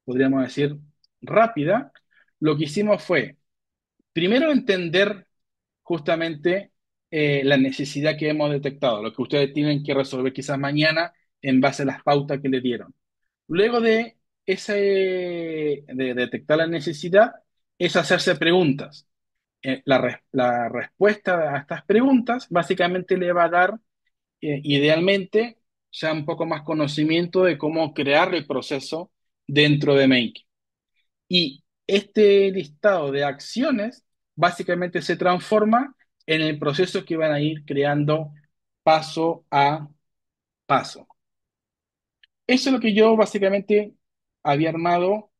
podríamos decir, rápida, lo que hicimos fue, primero, entender justamente la necesidad que hemos detectado, lo que ustedes tienen que resolver quizás mañana en base a las pautas que le dieron. Luego de de detectar la necesidad, es hacerse preguntas. La respuesta a estas preguntas básicamente le va a dar, idealmente, ya un poco más conocimiento de cómo crear el proceso dentro de Make. Y este listado de acciones básicamente se transforma en el proceso que van a ir creando paso a paso. Eso es lo que yo básicamente había armado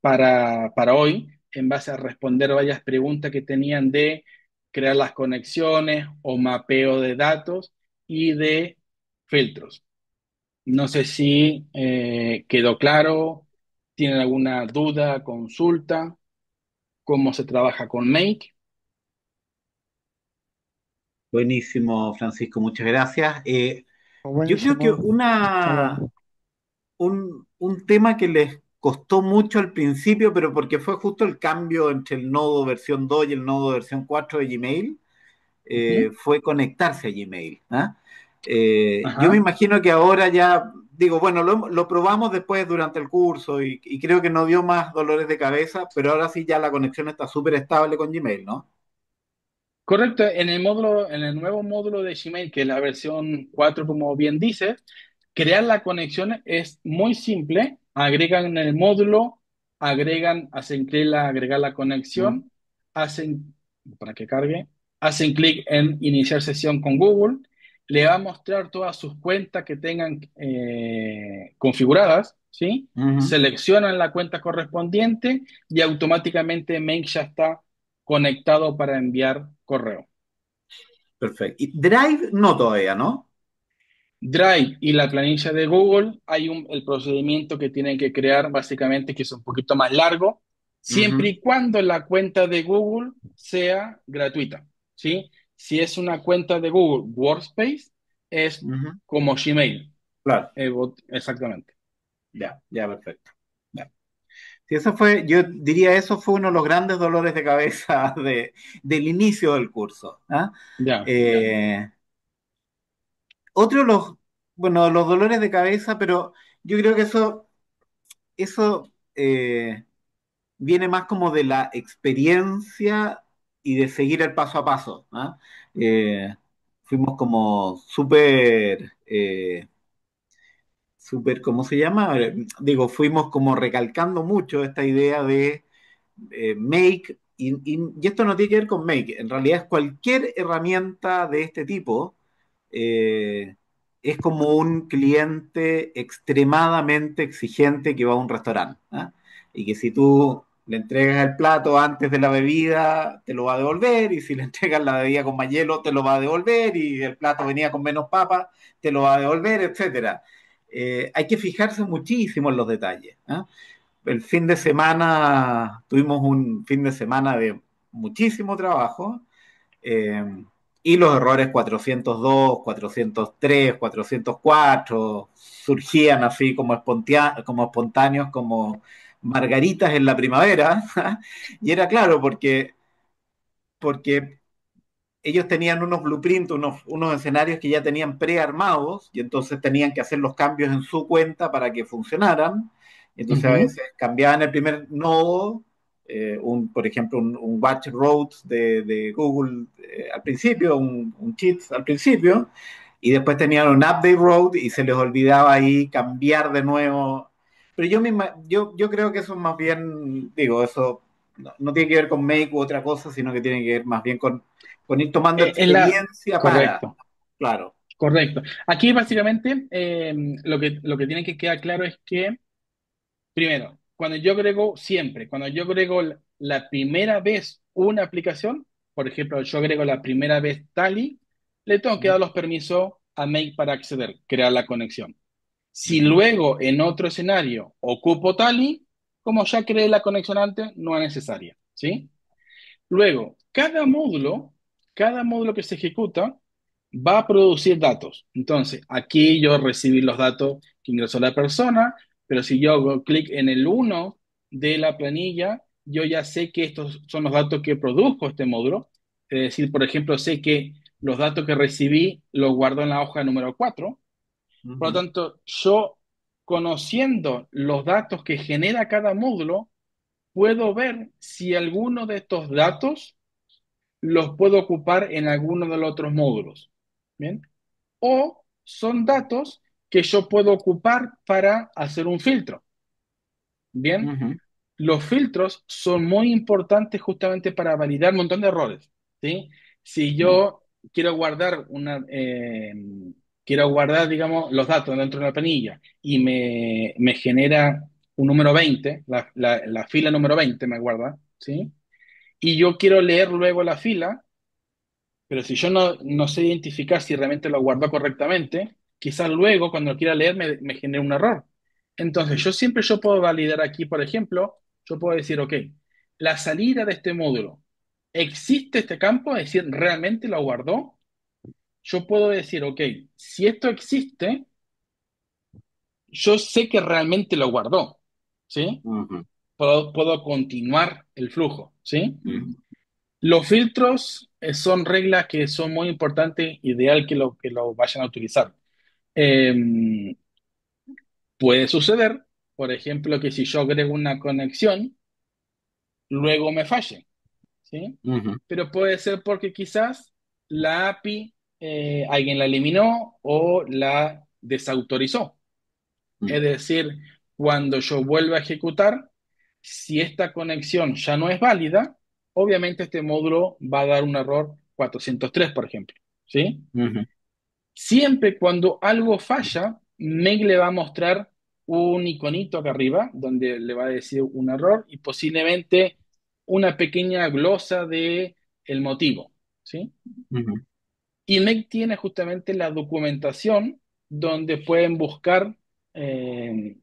para hoy, en base a responder varias preguntas que tenían de crear las conexiones o mapeo de datos y de filtros. No sé si quedó claro, tienen alguna duda, consulta, cómo se trabaja con Make. Buenísimo, Francisco, muchas gracias. Yo creo que Buenísimo. Estaba, un tema que les costó mucho al principio, pero porque fue justo el cambio entre el nodo versión 2 y el nodo versión 4 de Gmail, Ujú. fue conectarse a Gmail. ¿Ah? Yo me Ajá. imagino que ahora ya, digo, bueno, lo probamos después durante el curso y creo que no dio más dolores de cabeza, pero ahora sí ya la conexión está súper estable con Gmail, ¿no? Correcto, en el módulo, en el nuevo módulo de Gmail, que es la versión 4, como bien dice, crear la conexión es muy simple. Agregan en el módulo, hacen clic en agregar la Mm, conexión, hacen, para que cargue, hacen clic en iniciar sesión con Google, le va a mostrar todas sus cuentas que tengan configuradas, ¿sí? ujú. Seleccionan la cuenta correspondiente y automáticamente Make ya está conectado para enviar correo. Perfecto. Y Drive no todavía, ¿no? Drive y la planilla de Google, hay el procedimiento que tienen que crear básicamente, que es un poquito más largo, siempre Ujú, y cuando la cuenta de Google sea gratuita, ¿sí? Si es una cuenta de Google Workspace, es ujú. como Gmail. Claro, Exactamente. ya, ya, perfecto. Ya. Sí, eso fue, yo diría, eso fue uno de los grandes dolores de cabeza del inicio del curso. ¿Ah? Ya. Eh, Otro de los, bueno, los dolores de cabeza, pero yo creo que eso viene más como de la experiencia y de seguir el paso a paso. ¿Ah? Eh, Fuimos como súper, ¿cómo se llama? Digo, fuimos como recalcando mucho esta idea de Make, y esto no tiene que ver con Make, en realidad es cualquier herramienta de este tipo, eh, es como un cliente extremadamente exigente que va a un restaurante, ¿ah? Y que si tú le entregas el plato antes de la bebida, te lo va a devolver, y si le entregas la bebida con más hielo, te lo va a devolver, y el plato venía con menos papa, te lo va a devolver, etcétera. Hay que fijarse muchísimo en los detalles. ¿Ah? El fin de semana, tuvimos un fin de semana de muchísimo trabajo, eh, y los errores 402, 403, 404 surgían así como espontáneos, como margaritas en la primavera. Y era claro, porque porque ellos tenían unos blueprints, unos escenarios que ya tenían prearmados y entonces tenían que hacer los cambios en su cuenta para que funcionaran. Entonces a Ujú. veces cambiaban el primer nodo, por ejemplo, un Watch Roads de Google al principio, un cheat al principio, y después tenían un Update Road y se les olvidaba ahí cambiar de nuevo. Pero yo creo que eso es más bien, digo, eso no tiene que ver con Make u otra cosa, sino que tiene que ver más bien con ir tomando Es la... experiencia para, Correcto, claro. correcto. Aquí básicamente lo que tiene que quedar claro es que, primero, cuando yo agrego la primera vez una aplicación, por ejemplo, yo agrego la primera vez Tally, le tengo que dar los permisos a Make para acceder, crear la conexión. Si Ujú, luego en otro escenario ocupo Tally, como ya creé la conexión antes, no es necesaria, ¿sí? Luego, cada módulo que se ejecuta va a producir datos. Entonces, aquí yo recibí los datos que ingresó la persona, pero si yo hago clic en el uno de la planilla, yo ya sé que estos son los datos que produjo este módulo. Es decir, por ejemplo, sé que los datos que recibí los guardo en la hoja número 4. Por lo ujú, tanto, yo conociendo los datos que genera cada módulo, puedo ver si alguno de estos datos los puedo ocupar en alguno de los otros módulos. ¿Bien? O son datos que yo puedo ocupar para hacer un filtro. Bien, ujú, los filtros son muy importantes justamente para validar un montón de errores. ¿Sí? Si ujú, yo quiero quiero guardar, digamos, los datos dentro de la planilla y me genera un número 20, la fila número 20 me guarda, ¿sí? Y yo quiero leer luego la fila, pero si yo no sé identificar si realmente lo guardó correctamente, quizás luego cuando lo quiera leer me genere un error. Entonces, yo puedo validar aquí, por ejemplo, yo puedo decir, ok, la salida de este módulo, ¿existe este campo? Es decir, ¿realmente lo guardó? Yo puedo decir, ok, si esto existe, yo sé que realmente lo guardó, ¿sí? ujú, Puedo continuar el flujo, ¿sí? ujú, Los filtros son reglas que son muy importantes, ideal que lo vayan a utilizar. Eh, Puede suceder, por ejemplo, que si yo agrego una conexión, luego me falle, ¿sí? ujú, Pero puede ser porque quizás la API alguien la eliminó o la desautorizó. Es ujú, decir, cuando yo vuelva a ejecutar, si esta conexión ya no es válida, obviamente este módulo va a dar un error 403, por ejemplo, ¿sí? ujú, Siempre cuando algo falla, Meg le va a mostrar un iconito acá arriba donde le va a decir un error y posiblemente una pequeña glosa de el motivo, ¿sí? ujú, Y Meg tiene justamente la documentación donde pueden buscar,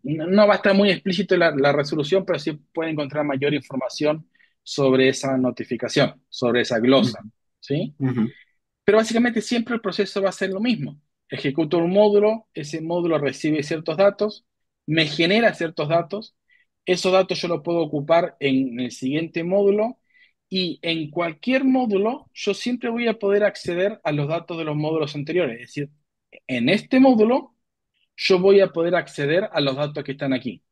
no va a estar muy explícito la resolución, pero sí pueden encontrar mayor información sobre esa notificación, sobre esa glosa, ¿sí? ujú, Pero básicamente siempre el proceso va a ser lo mismo. Ejecuto un módulo, ese módulo recibe ciertos datos, me genera ciertos datos, esos datos yo los puedo ocupar en el siguiente módulo y en cualquier módulo yo siempre voy a poder acceder a los datos de los módulos anteriores. Es decir, en este módulo yo voy a poder acceder a los datos que están aquí.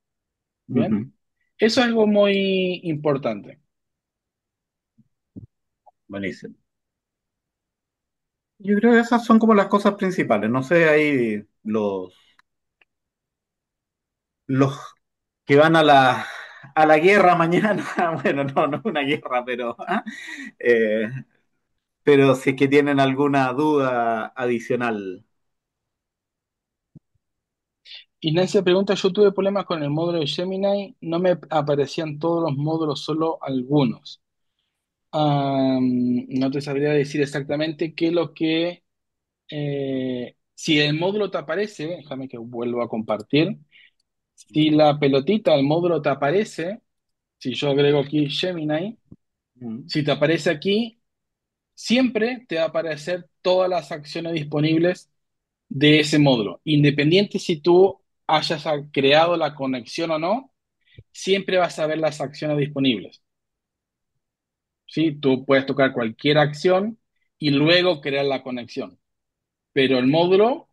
¿Bien? ujú. Eso es algo muy importante. Buenísimo. Yo creo que esas son como las cosas principales. No sé, ahí los que van a la guerra mañana, bueno, no es una guerra, eh, pero si es que tienen alguna duda adicional. Ignacia pregunta, yo tuve problemas con el módulo de Gemini, no me aparecían todos los módulos, solo algunos. No te sabría decir exactamente qué es lo que... si el módulo te aparece, déjame que vuelva a compartir, si la pelotita del módulo te aparece, si yo agrego aquí Gemini, Mm, si te aparece aquí, siempre te va a aparecer todas las acciones disponibles de ese módulo. Independiente si tú hayas creado la conexión o no, siempre vas a ver las acciones disponibles. ¿sí? Tú puedes tocar cualquier acción y luego crear la conexión, pero el módulo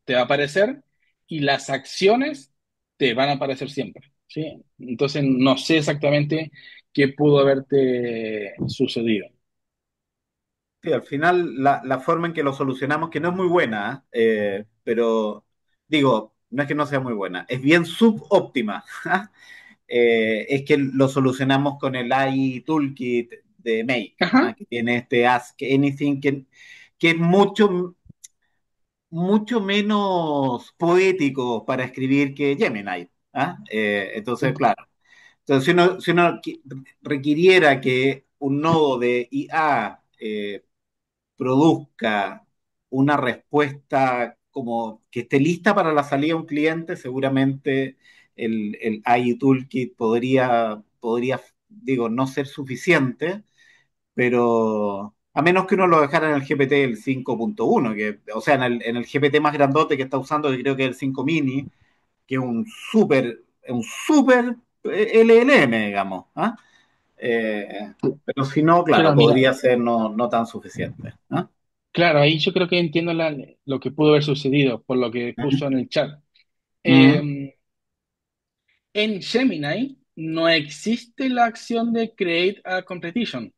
te va a aparecer y las acciones te van a aparecer siempre, ¿sí? Entonces no sé exactamente qué pudo haberte sucedido. Sí, al final la forma en que lo solucionamos, que no es muy buena, pero digo, no es que no sea muy buena, es bien subóptima. Es que lo solucionamos con el AI Toolkit de Make, Ajá, que tiene este Ask Anything, que es mucho menos poético para escribir que Gemini. Entonces, claro, entonces, si uno requiriera que un nodo de IA produzca una respuesta como que esté lista para la salida de un cliente, seguramente el AI Toolkit podría, digo, no ser suficiente, pero a menos que uno lo dejara en el GPT el 5.1, o sea, en el GPT más grandote que está usando, que creo que es el 5 mini, que es un super LLM, digamos. Pero si no, claro, claro, mira, podría ser no tan suficiente. claro, ahí yo creo que entiendo lo que pudo haber sucedido por lo que puso en el chat. Ujú. Eh, en Gemini no existe la acción de create a competition,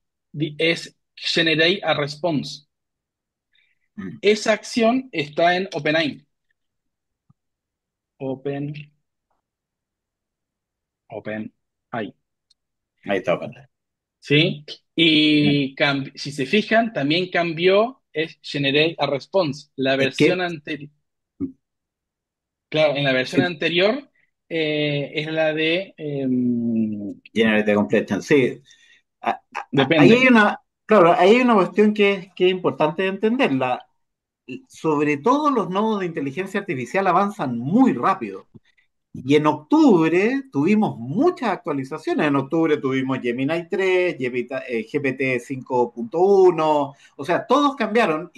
es generate a response. Mm. Esa acción está en OpenAI. Open, OpenAI. Ahí está, vale. ¿Sí? Y si se fijan, también cambió, es Generate a Response. La Es versión que, anterior, claro, en la versión sí, anterior es la de, Generate Completion, sí. Ahí hay depende. claro, ahí hay una cuestión que es importante de entenderla. Sobre todo los nodos de inteligencia artificial avanzan muy rápido. Y en octubre tuvimos muchas actualizaciones. En octubre tuvimos Gemini 3, GPT 5.1, o sea, todos cambiaron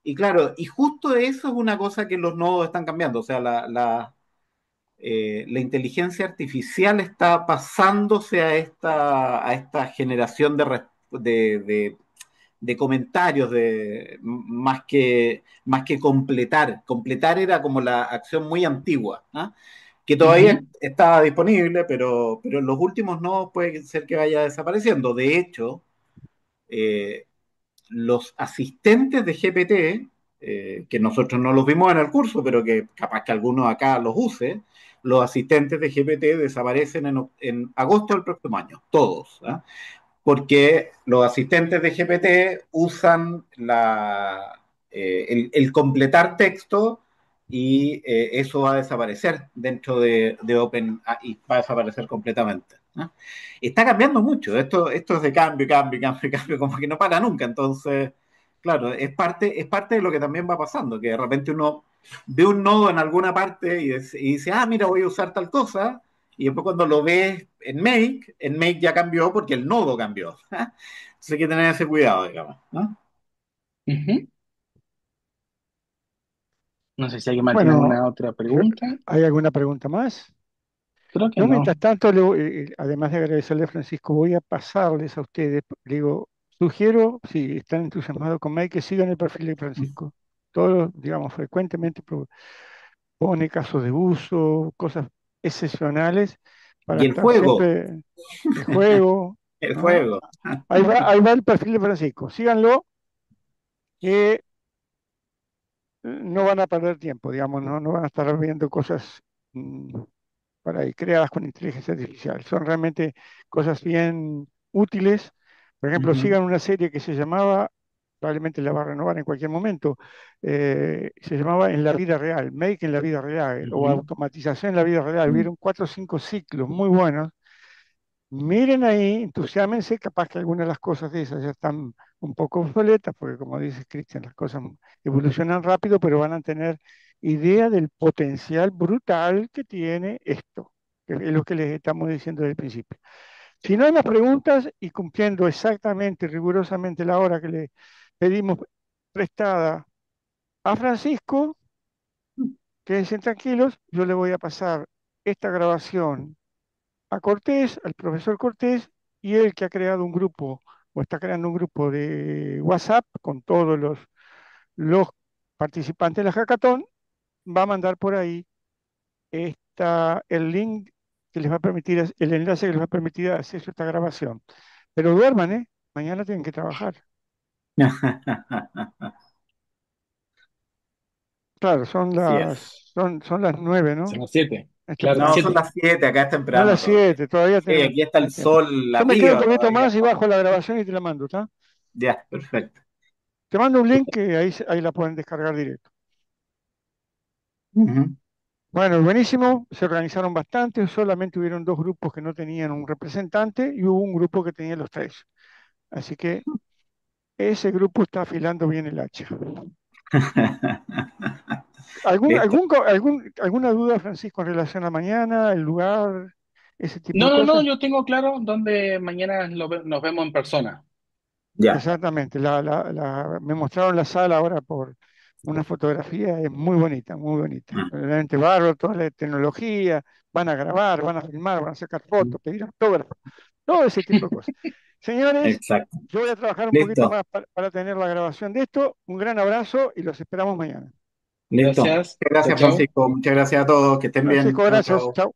y claro, y justo eso es una cosa que los nodos están cambiando. O sea, la inteligencia artificial está pasándose a esta generación de comentarios, más que completar. Completar era como la acción muy antigua, ¿ah? Que todavía Ujú, estaba disponible, pero en los últimos nodos puede ser que vaya desapareciendo. De hecho, eh, los asistentes de GPT, que nosotros no los vimos en el curso, pero que capaz que alguno acá los use, los asistentes de GPT desaparecen en agosto del próximo año, todos. Porque los asistentes de GPT usan el completar texto y eso va a desaparecer dentro de OpenAI, va a desaparecer completamente. Está cambiando mucho, esto es de cambio, cambio, cambio, cambio, como que no para nunca. Entonces, claro, es parte de lo que también va pasando, que de repente uno ve un nodo en alguna parte y dice, mira, voy a usar tal cosa, y después cuando lo ves en Make ya cambió porque el nodo cambió. Entonces hay que tener ese cuidado, digamos, ¿no? ujú. No sé si alguien más tiene Bueno, alguna otra yo- pregunta. ¿hay alguna pregunta más? Creo que Yo, no. mientras tanto, además de agradecerle a Francisco, voy a pasarles a ustedes, le digo, sugiero, si están entusiasmados con Mike, que sigan el perfil de Francisco. Todos, digamos, frecuentemente pone casos de uso, cosas excepcionales, para Y el estar fuego, siempre el juego, el ¿ah? fuego. Ahí va el perfil de Francisco. Síganlo, que no van a perder tiempo, digamos, no van a estar viendo cosas mm, por ahí, creadas con inteligencia artificial. Son realmente cosas bien útiles. Por ejemplo, Ujú, sigan una serie que se llamaba, probablemente la va a renovar en cualquier momento, se llamaba En la vida real, Make en la vida real, o ujú. Automatización en la vida real. Vieron 4 o 5 ciclos muy buenos. Miren ahí, entusiásmense, capaz que algunas de las cosas de esas ya están un poco obsoletas, porque como dice Cristian, las cosas evolucionan rápido, pero van a tener idea del potencial brutal que tiene esto, que es lo que les estamos diciendo desde el principio. Si no hay más preguntas y cumpliendo exactamente, rigurosamente la hora que le pedimos prestada a Francisco, quédense tranquilos, yo le voy a pasar esta grabación a Cortés, al profesor Cortés, y el que ha creado un grupo o está creando un grupo de WhatsApp con todos los participantes de la hackathon, va a mandar por ahí el link que les va a permitir, el enlace que les va a permitir hacer esta grabación. Pero duerman, ¿eh? Mañana tienen que trabajar. Claro, Así es. son las 9, Son ¿no? las 7. Es Claro, las No, temprano. son 7. las 7, acá es Son temprano las todavía. 7, todavía Sí, tenemos aquí está el tiempo. sol Yo me quedo un arriba poquito todavía. más y bajo la grabación y te la mando, ¿está? Ya, perfecto. Te mando un link que ahí la pueden descargar directo. Ujú. Bueno, buenísimo, se organizaron bastante, solamente hubieron dos grupos que no tenían un representante y hubo un grupo que tenía los tres. Así que ese grupo está afilando bien el hacha. Listo. ¿Alguna duda, Francisco, en relación a mañana, el lugar, ese tipo de No, no, no, cosas? yo tengo claro dónde mañana nos vemos en persona. Ya. Exactamente, me mostraron la sala ahora por una fotografía, es muy bonita, muy bonita. Realmente bárbaro, toda la tecnología, van a grabar, van a filmar, van a sacar fotos, pedir autógrafos, todo ese tipo de cosas. Señores, Exacto. yo voy a trabajar un poquito Listo. más para tener la grabación de esto. Un gran abrazo y los esperamos mañana. Listo. Muchas Gracias. Chao, gracias, chao. Francisco. Muchas gracias a todos. Que estén bien. Francisco, Chao, gracias. chao. Chao.